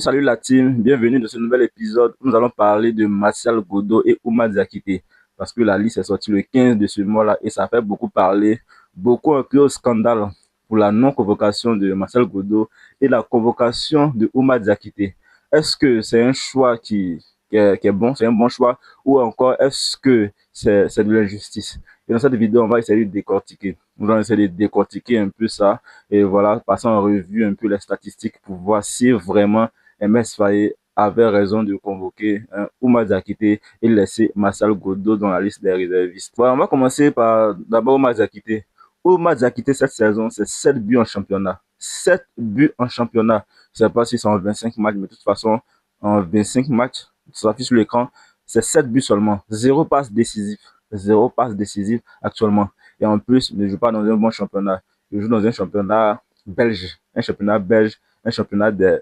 Salut la team, bienvenue dans ce nouvel épisode où nous allons parler de Martial Godo et Oumar Diakité. Parce que la liste est sortie le 15 de ce mois-là et ça fait beaucoup parler, beaucoup un peu au scandale pour la non-convocation de Martial Godo et la convocation de Oumar Diakité. Est-ce que c'est un choix qui est bon, c'est un bon choix, ou encore est-ce que c'est de l'injustice? Et dans cette vidéo, on va essayer de décortiquer. Nous allons essayer de décortiquer un peu ça et voilà, passer en revue un peu les statistiques pour voir si vraiment MS Faye avait raison de convoquer Oumar Diakité et laisser Marcel Godo dans la liste des réservistes. Voilà, on va commencer par d'abord Oumar Diakité. Oumar Diakité, cette saison, c'est 7 buts en championnat. 7 buts en championnat. Je ne sais pas si c'est en 25 matchs, mais de toute façon, en 25 matchs, ça affiche sur l'écran, c'est 7 buts seulement. Zéro passe décisif. Zéro passe décisif actuellement. Et en plus, il ne joue pas dans un bon championnat. Il joue dans un championnat belge. Un championnat belge. Un championnat de...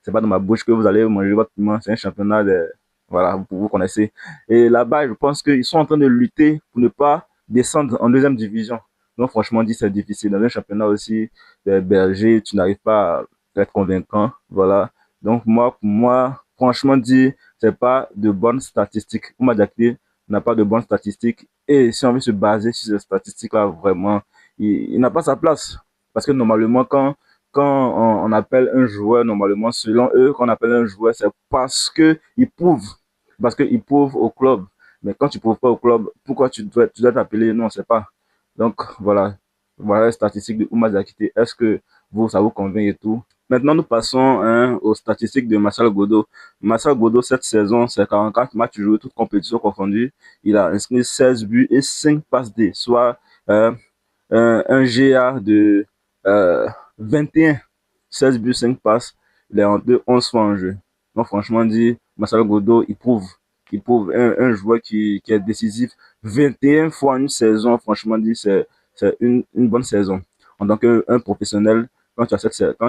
c'est pas dans ma bouche que vous allez manger votre piment. C'est un championnat de... Voilà, vous connaissez. Et là-bas, je pense qu'ils sont en train de lutter pour ne pas descendre en deuxième division. Donc, franchement, dit c'est difficile. Dans un championnat aussi belge, tu n'arrives pas à être convaincant. Voilà. Donc, pour moi, franchement, dit, c'est pas de bonnes statistiques. Oumar Diakité n'a pas de bonnes statistiques. Et si on veut se baser sur ces statistiques-là, vraiment, il n'a pas sa place. Parce que normalement, quand on appelle un joueur, normalement, selon eux, quand on appelle un joueur, c'est parce qu'il prouve au club. Mais quand tu prouves pas au club, pourquoi tu dois t'appeler? Non, c'est pas. Donc, voilà les statistiques de Oumar Diakité. Est-ce que ça vous convainc et tout? Maintenant, nous passons aux statistiques de Marcel Godo. Marcel Godo, cette saison, c'est 44 matchs joués, toutes compétitions confondues. Il a inscrit 16 buts et 5 passes D, soit un GA de 21, 16 buts, 5 passes. Il est en 11 fois en jeu. Donc, franchement, dit, Marcel Godo, il prouve un joueur qui est décisif 21 fois une saison. Franchement, dit, c'est une bonne saison. En tant qu'un professionnel, quand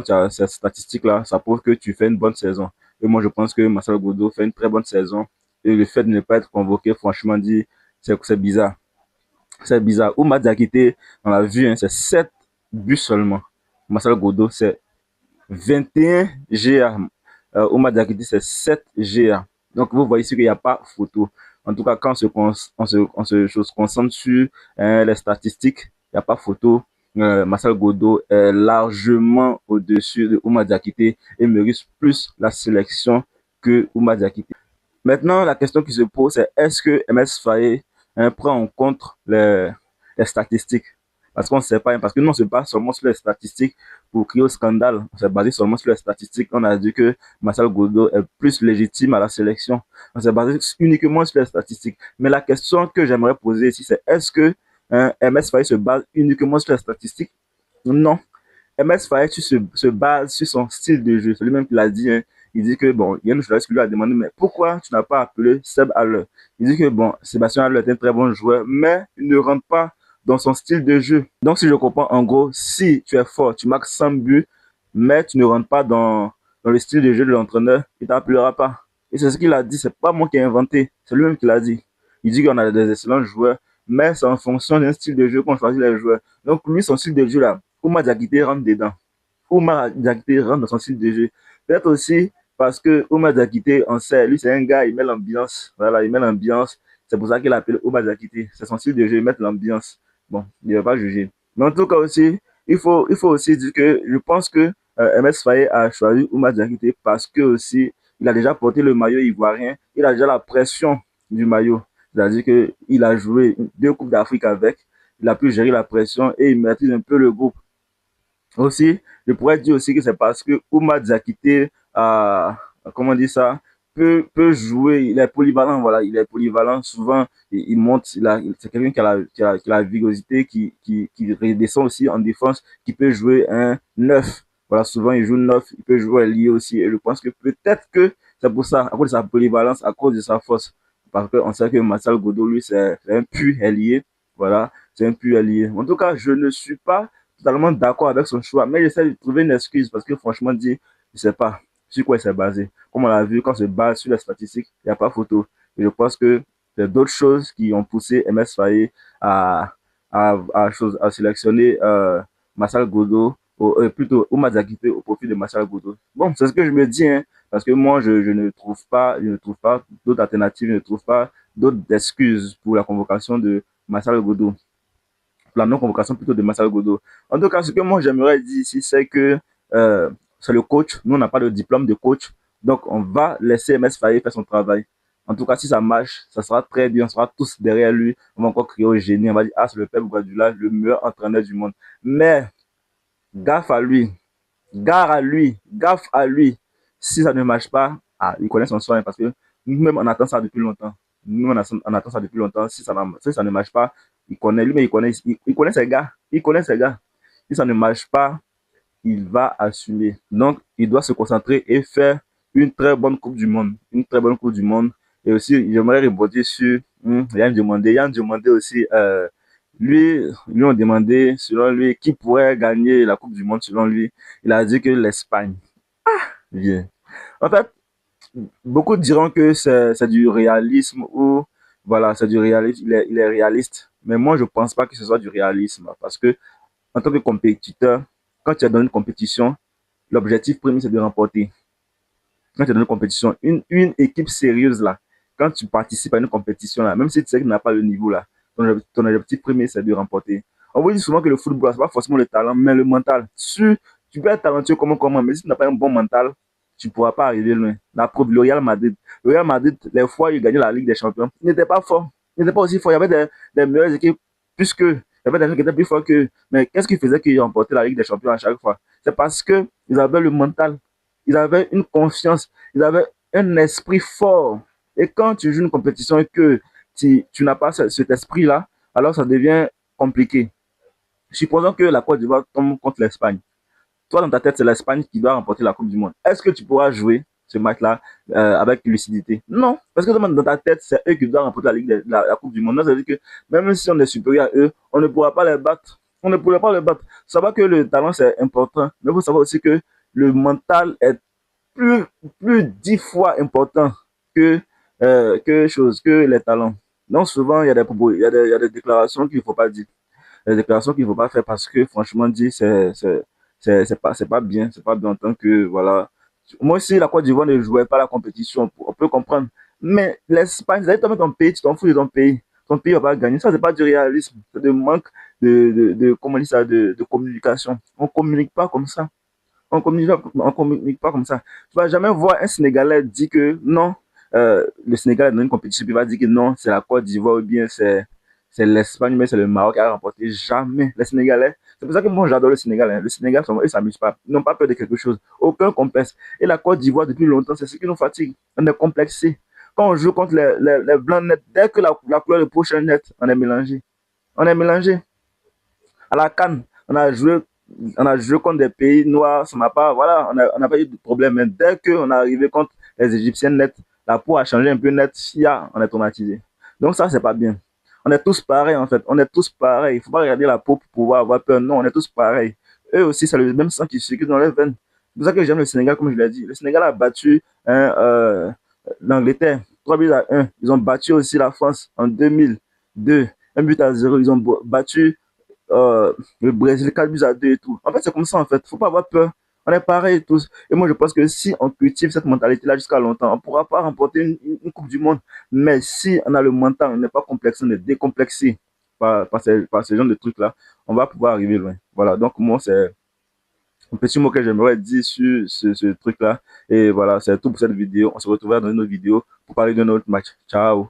tu as cette statistique-là, ça prouve que tu fais une bonne saison. Et moi, je pense que Marcel Godo fait une très bonne saison. Et le fait de ne pas être convoqué, franchement, dit, c'est bizarre. C'est bizarre. Oumar Diakité, on l'a vu, hein, c'est 7 buts seulement. Marcel Godo, c'est 21 GA. Oumar Diakité, c'est 7 GA. Donc, vous voyez ici qu'il n'y a pas photo. En tout cas, quand on se concentre sur les statistiques, il n'y a pas photo. Marcel Godo est largement au-dessus de Oumar Diakité et mérite plus la sélection que Oumar Diakité. Maintenant, la question qui se pose, c'est est-ce que MS Faye prend en compte les statistiques? Parce qu'on ne sait pas, parce que nous, on ne se base seulement sur les statistiques pour crier au scandale. On s'est basé seulement sur les statistiques. On a dit que Marcel Godo est plus légitime à la sélection. On s'est basé uniquement sur les statistiques. Mais la question que j'aimerais poser ici, c'est est-ce que MS Faye se base uniquement sur les statistiques? Non. MS Faye se base sur son style de jeu. C'est lui-même qui l'a dit. Hein. Il dit que, bon, il y a une journaliste qui lui a demandé, mais pourquoi tu n'as pas appelé Seb Haller? Il dit que, bon, Sébastien Haller est un très bon joueur, mais il ne rentre pas dans son style de jeu. Donc, si je comprends, en gros, si tu es fort, tu marques 100 buts, mais tu ne rentres pas dans le style de jeu de l'entraîneur, il ne t'appellera pas. Et c'est ce qu'il a dit, c'est pas moi qui ai inventé, c'est lui-même qui l'a dit. Il dit qu'on a des excellents joueurs, mais c'est en fonction d'un style de jeu qu'on choisit les joueurs. Donc, lui, son style de jeu là, Oumar Diakité rentre dedans. Oumar Diakité rentre dans son style de jeu. Peut-être aussi parce que Oumar Diakité, on sait, lui, c'est un gars, il met l'ambiance. Voilà, il met l'ambiance. C'est pour ça qu'il appelle Oumar Diakité. C'est son style de jeu, il met l'ambiance. Bon, il ne va pas juger. Mais en tout cas aussi, il faut aussi dire que je pense que MS Faye a choisi Oumar Diakité parce que aussi, il a déjà porté le maillot ivoirien. Il a déjà la pression du maillot. C'est-à-dire qu'il a joué 2 Coupes d'Afrique avec. Il a pu gérer la pression et il maîtrise un peu le groupe. Aussi, je pourrais dire aussi que c'est parce que Oumar Diakité a, comment dire ça, peut jouer, il est polyvalent, voilà, il est polyvalent, souvent, il monte, c'est quelqu'un qui a la vigorosité, qui redescend aussi en défense, qui peut jouer un 9. Voilà, souvent, il joue 9, il peut jouer lié aussi, et je pense que peut-être que c'est pour ça, à cause de sa polyvalence, à cause de sa force, parce qu'on sait que Marcel Godo, lui, c'est un pur ailier, voilà, c'est un pur ailier. En tout cas, je ne suis pas totalement d'accord avec son choix, mais j'essaie de trouver une excuse parce que franchement dit, je sais pas sur quoi il s'est basé. Comme on l'a vu, quand on se base sur les statistiques, il n'y a pas photo. Et je pense que c'est d'autres choses qui ont poussé MS Faye à sélectionner Marcel Godo plutôt Oumar Diakité au profit de Martial Godo. Bon, c'est ce que je me dis, hein, parce que moi, je ne trouve pas d'autres alternatives, je ne trouve pas d'autres excuses pour la convocation de Martial Godo, la non-convocation plutôt de Marcel Godot. En tout cas, ce que moi j'aimerais dire ici, c'est que c'est le coach. Nous, on n'a pas de diplôme de coach. Donc, on va laisser MS Faye faire son travail. En tout cas, si ça marche, ça sera très bien. On sera tous derrière lui. On va encore crier au génie. On va dire, ah, c'est le Pep Guardiola, le meilleur entraîneur du monde. Mais, gaffe à lui. Gare à lui. Gaffe à lui. Si ça ne marche pas, ah, il connaît son soin parce que nous-mêmes, on attend ça depuis longtemps. Nous, on attend ça depuis longtemps. Si ça ne marche pas, il connaît, lui, mais il connaît ses gars. Il connaît ses gars. Si ça ne marche pas, il va assumer. Donc, il doit se concentrer et faire une très bonne Coupe du Monde. Une très bonne Coupe du Monde. Et aussi, j'aimerais rebondir sur Yann Diomandé. Yann Diomandé aussi, lui ont demandé, selon lui, qui pourrait gagner la Coupe du Monde, selon lui. Il a dit que l'Espagne. Bien. En fait, beaucoup diront que c'est du réalisme ou voilà, c'est du réalisme, il est réaliste. Mais moi, je pense pas que ce soit du réalisme parce que en tant que compétiteur, quand tu es dans une compétition, l'objectif premier c'est de remporter. Quand tu es dans une compétition, une équipe sérieuse là, quand tu participes à une compétition là, même si tu sais que tu n'as pas le niveau là, ton objectif premier c'est de remporter. On vous dit souvent que le football, c'est pas forcément le talent, mais le mental. Tu peux être talentueux comment, mais si tu n'as pas un bon mental, tu ne pourras pas arriver loin. La preuve, le Real Madrid. Le Real Madrid, les fois où il gagnait la Ligue des Champions, il n'était pas fort. Il n'était pas aussi fort. Il y avait des meilleures équipes, puisque il y avait des gens qui étaient plus forts qu'eux. Mais qu'est-ce qui faisait qu'ils remportaient la Ligue des Champions à chaque fois? C'est parce qu'ils avaient le mental. Ils avaient une confiance. Ils avaient un esprit fort. Et quand tu joues une compétition et que tu n'as pas cet esprit-là, alors ça devient compliqué. Supposons que la Côte d'Ivoire tombe contre l'Espagne. Toi, dans ta tête, c'est l'Espagne qui doit remporter la Coupe du Monde. Est-ce que tu pourras jouer ce match-là avec lucidité? Non, parce que dans ta tête, c'est eux qui doivent remporter la Coupe du Monde. Donc, ça veut dire que même si on est supérieur à eux, on ne pourra pas les battre. On ne pourra pas les battre. Ça va que le talent, c'est important, mais il faut savoir aussi que le mental est plus, plus 10 fois important que, que les talents. Donc, souvent, il y a des propos, il y a des déclarations qu'il ne faut pas dire. Des déclarations qu'il ne faut pas faire parce que, franchement, dit, c'est pas bien. C'est pas bien en tant que, voilà. Moi, si la Côte d'Ivoire ne jouait pas la compétition, on peut comprendre. Mais l'Espagne, c'est ton pays, tu t'en fous de ton pays. Ton pays va pas gagner. Ça, c'est pas du réalisme. C'est de manque comment on dit ça, de communication. On communique pas comme ça. On communique pas comme ça. Tu vas jamais voir un Sénégalais dire que non, le Sénégal est dans une compétition, puis il va dire que non, c'est la Côte d'Ivoire ou bien c'est l'Espagne, mais c'est le Maroc qui a remporté. Jamais. Les Sénégalais, c'est pour ça que moi j'adore le Sénégal. Hein. Le Sénégal, ils s'amusent pas. Ils n'ont pas peur de quelque chose. Aucun complexe. Et la Côte d'Ivoire, depuis longtemps, c'est ce qui nous fatigue. On est complexé. Quand on joue contre les blancs nets, dès que la couleur de prochain net, on est mélangé. On est mélangé. À la CAN, on a joué contre des pays noirs, ça n'a pas, voilà, on n'a pas eu de problème. Mais dès qu'on est arrivé contre les Égyptiens net, la peau a changé un peu net, on est traumatisé. Donc ça, c'est pas bien. On est tous pareils, en fait. On est tous pareils. Il ne faut pas regarder la peau pour pouvoir avoir peur. Non, on est tous pareils. Eux aussi, c'est le même sang qui circule dans les veines. C'est pour ça que j'aime le Sénégal, comme je l'ai dit. Le Sénégal a battu l'Angleterre 3 buts à 1. Ils ont battu aussi la France en 2002. 1 but à 0. Ils ont battu le Brésil 4 buts à 2 et tout. En fait, c'est comme ça, en fait. Faut pas avoir peur. On est pareil tous. Et moi, je pense que si on cultive cette mentalité-là jusqu'à longtemps, on ne pourra pas remporter une Coupe du Monde. Mais si on a le mental, on n'est pas complexé, on est décomplexé par ce genre de trucs-là, on va pouvoir arriver loin. Voilà. Donc, moi, c'est un petit mot que j'aimerais dire sur ce truc-là. Et voilà, c'est tout pour cette vidéo. On se retrouvera dans une autre vidéo pour parler d'un autre match. Ciao.